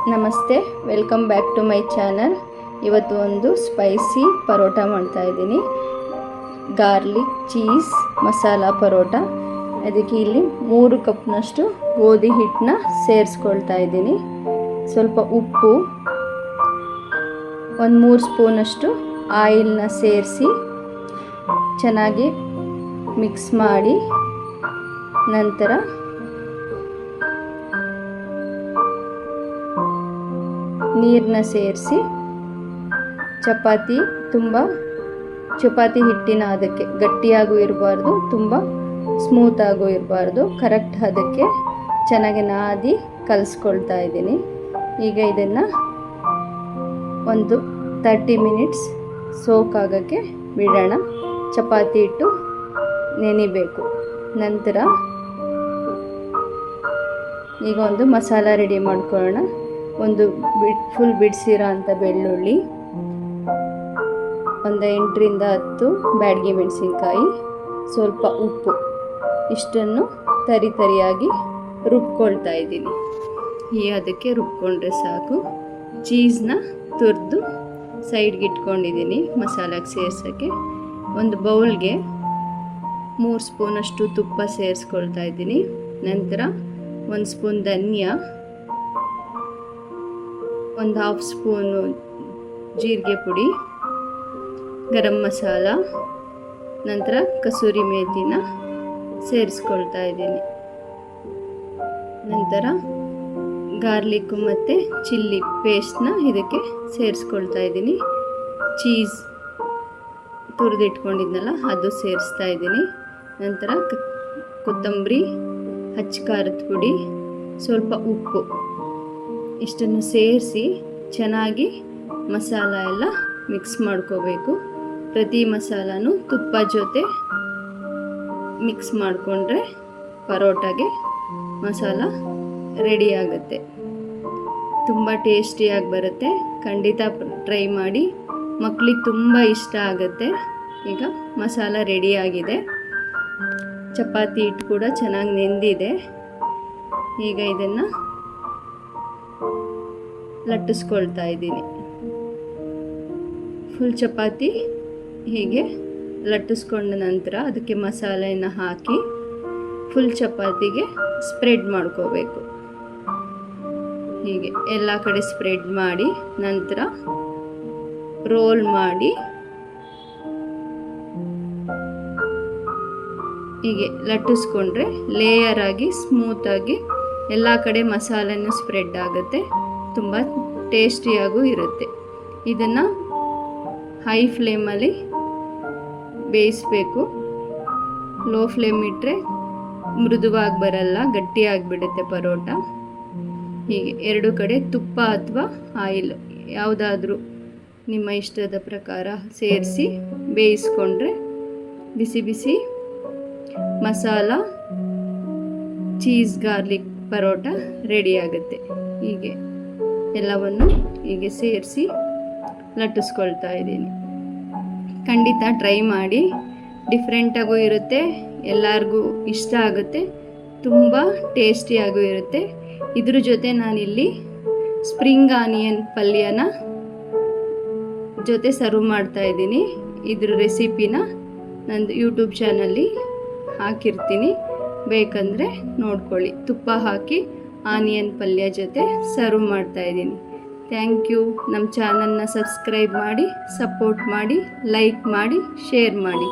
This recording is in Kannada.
ನಮಸ್ತೆ, welcome back to my channel. ಇವತ್ತು ಒಂದು ಸ್ಪೈಸಿ ಪರೋಟ ಮಾಡ್ತಾ ಇದ್ದೀನಿ. Garlic cheese masala parotta. ಅದಕ್ಕೆ ಇಲ್ಲಿ 3 ಕಪ್ನಷ್ಟು ಗೋಧಿ ಹಿಟ್ಟನ್ನ ಸೇರಿಸ್ಕೊಳ್ತಾ ಇದ್ದೀನಿ. ಸ್ವಲ್ಪ ಉಪ್ಪು, ಒಂದು 3 ಸ್ಪೂನಷ್ಟು ಆಯಿಲ್ನ ಸೇರಿಸಿ ಚೆನ್ನಾಗಿ ಮಿಕ್ಸ್ ಮಾಡಿ ನಂತರ ನೀರನ್ನ ಸೇರಿಸಿ ಚಪಾತಿ ಹಿಟ್ಟಿನ ಅದಕ್ಕೆ ಗಟ್ಟಿಯಾಗೂ ಇರಬಾರ್ದು, ತುಂಬ ಸ್ಮೂತಾಗೂ ಇರಬಾರ್ದು, ಕರೆಕ್ಟ್ ಅದಕ್ಕೆ ಚೆನ್ನಾಗಿ ನಾದಿ ಕಲಿಸ್ಕೊಳ್ತಾ ಇದ್ದೀನಿ. ಈಗ ಇದನ್ನು ಒಂದು 30 ಮಿನಿಟ್ಸ್ ಸೋಕ್ ಆಗೋಕ್ಕೆ ಬಿಡೋಣ. ಚಪಾತಿ ಹಿಟ್ಟು ನೆನಿಬೇಕು. ನಂತರ ಈಗ ಒಂದು ಮಸಾಲ ರೆಡಿ ಮಾಡ್ಕೊಳ್ಳೋಣ. ಒಂದು ಫುಲ್ ಬಿಡಿಸಿರೋ ಅಂಥ ಬೆಳ್ಳುಳ್ಳಿ, ಒಂದು 8ರಿಂದ 10 ಬ್ಯಾಡಗಿ ಮೆಣಸಿನ್ಕಾಯಿ, ಸ್ವಲ್ಪ ಉಪ್ಪು, ಇಷ್ಟನ್ನು ತರಿಯಾಗಿ ರುಬ್ಕೊಳ್ತಾ ಇದ್ದೀನಿ. ಅದಕ್ಕೆ ರುಬ್ಕೊಂಡ್ರೆ ಸಾಕು. ಚೀಸ್ನ ತುರಿದು ಸೈಡ್ಗೆ ಇಟ್ಕೊಂಡಿದ್ದೀನಿ ಮಸಾಲೆಗೆ ಸೇರ್ಸೋಕ್ಕೆ. ಒಂದು ಬೌಲ್ಗೆ 3 ಸ್ಪೂನಷ್ಟು ತುಪ್ಪ ಸೇರಿಸ್ಕೊಳ್ತಾ ಇದ್ದೀನಿ. ನಂತರ 1 ಸ್ಪೂನ್ ಧನಿಯಾ, ಒಂದು 1/2 ಸ್ಪೂನು ಜೀರಿಗೆ ಪುಡಿ, ಗರಂ ಮಸಾಲ, ನಂತರ ಕಸೂರಿ ಮೇಥಿನ ಸೇರಿಸ್ಕೊಳ್ತಾ ಇದ್ದೀನಿ. ನಂತರ ಗಾರ್ಲಿಕ್ಕು ಮತ್ತು ಚಿಲ್ಲಿ ಪೇಸ್ಟ್ನ ಇದಕ್ಕೆ ಸೇರಿಸ್ಕೊಳ್ತಾ ಇದ್ದೀನಿ. ಚೀಸ್ ತುರಿದಿಟ್ಕೊಂಡಿದ್ನಲ್ಲ ಅದು ಸೇರಿಸ್ತಾ ಇದ್ದೀನಿ. ನಂತರ ಕೊತ್ತಂಬರಿ, ಹಚ್ಚ ಖಾರದ ಪುಡಿ, ಸ್ವಲ್ಪ ಉಪ್ಪು, ಇಷ್ಟನ್ನು ಸೇರಿಸಿ ಚೆನ್ನಾಗಿ ಮಸಾಲ ಎಲ್ಲ ಮಿಕ್ಸ್ ಮಾಡ್ಕೋಬೇಕು. ಪ್ರತಿ ಮಸಾಲನೂ ತುಪ್ಪ ಜೊತೆ ಮಿಕ್ಸ್ ಮಾಡಿಕೊಂಡ್ರೆ ಪರೋಟಾಗೆ ಮಸಾಲ ರೆಡಿ ಆಗುತ್ತೆ. ತುಂಬ ಟೇಸ್ಟಿಯಾಗಿ ಬರುತ್ತೆ. ಖಂಡಿತ ಟ್ರೈ ಮಾಡಿ, ಮಕ್ಕಳಿಗೆ ತುಂಬ ಇಷ್ಟ ಆಗುತ್ತೆ. ಈಗ ಮಸಾಲ ರೆಡಿಯಾಗಿದೆ. ಚಪಾತಿ ಹಿಟ್ಟು ಕೂಡ ಚೆನ್ನಾಗಿ ನೆಂದಿದೆ. ಈಗ ಇದನ್ನು ಲಟ್ಟಿಸ್ಕೊಳ್ತಾ ಇದ್ದೀನಿ. ಫುಲ್ ಚಪಾತಿ ಹೀಗೆ ಲಟ್ಟಿಸ್ಕೊಂಡ ನಂತರ ಅದಕ್ಕೆ ಮಸಾಲೆಯನ್ನು ಹಾಕಿ ಫುಲ್ ಚಪಾತಿಗೆ ಸ್ಪ್ರೆಡ್ ಮಾಡ್ಕೋಬೇಕು. ಹೀಗೆ ಎಲ್ಲ ಕಡೆ ಸ್ಪ್ರೆಡ್ ಮಾಡಿ ನಂತರ ರೋಲ್ ಮಾಡಿ ಹೀಗೆ ಲಟ್ಟಿಸ್ಕೊಂಡ್ರೆ ಲೇಯರ್ ಆಗಿ ಸ್ಮೂತಾಗಿ ಎಲ್ಲ ಕಡೆ ಮಸಾಲೆನೂ ಸ್ಪ್ರೆಡ್ ಆಗುತ್ತೆ. ತುಂಬ ಟೇಸ್ಟಿಯಾಗೂ ಇರುತ್ತೆ. ಇದನ್ನು ಹೈ ಫ್ಲೇಮಲ್ಲಿ ಬೇಯಿಸಬೇಕು. ಲೋ ಫ್ಲೇಮ್ ಇಟ್ಟರೆ ಮೃದುವಾಗಿ ಬರಲ್ಲ, ಗಟ್ಟಿಯಾಗಿಬಿಡುತ್ತೆ ಪರೋಟ. ಹೀಗೆ 2 ಕಡೆ ತುಪ್ಪ ಅಥವಾ ಆಯಿಲ್ ಯಾವುದಾದ್ರೂ ನಿಮ್ಮ ಇಷ್ಟದ ಪ್ರಕಾರ ಸೇರಿಸಿ ಬೇಯಿಸ್ಕೊಂಡ್ರೆ ಬಿಸಿ ಬಿಸಿ ಮಸಾಲ ಚೀಸ್ ಗಾರ್ಲಿಕ್ ಪರೋಟ ರೆಡಿಯಾಗುತ್ತೆ. ಹೀಗೆ ಎಲ್ಲವನ್ನು ಹೀಗೆ ಸೇರಿಸಿ ಲಟ್ಟಿಸ್ಕೊಳ್ತಾ ಇದ್ದೀನಿ. ಖಂಡಿತ ಟ್ರೈ ಮಾಡಿ, ಡಿಫ್ರೆಂಟಾಗೂ ಇರುತ್ತೆ, ಎಲ್ಲರಿಗೂ ಇಷ್ಟ ಆಗುತ್ತೆ, ತುಂಬ ಟೇಸ್ಟಿಯಾಗೂ ಇರುತ್ತೆ. ಇದ್ರ ಜೊತೆ ನಾನಿಲ್ಲಿ ಸ್ಪ್ರಿಂಗ್ ಆನಿಯನ್ ಪಲ್ಯನ ಜೊತೆ ಸರ್ವ್ ಮಾಡ್ತಾ ಇದ್ದೀನಿ. ಇದ್ರ ರೆಸಿಪಿನ ನಂದು ಯೂಟ್ಯೂಬ್ ಚಾನಲ್ಲಿ ಹಾಕಿರ್ತೀನಿ, ಬೇಕಂದರೆ ನೋಡ್ಕೊಳ್ಳಿ. ತುಪ್ಪ ಹಾಕಿ ಆನಿಯನ್ ಪಲ್ಯ ಜೊತೆ ಸರ್ವ್ ಮಾಡ್ತಾ ಇದ್ದೀನಿ. Thank you. ನಮ್ಮ ಚಾನಲ್ನ ಸಬ್ಸ್ಕ್ರೈಬ್ ಮಾಡಿ, ಸಪೋರ್ಟ್ ಮಾಡಿ, ಲೈಕ್ ಮಾಡಿ, ಶೇರ್ ಮಾಡಿ.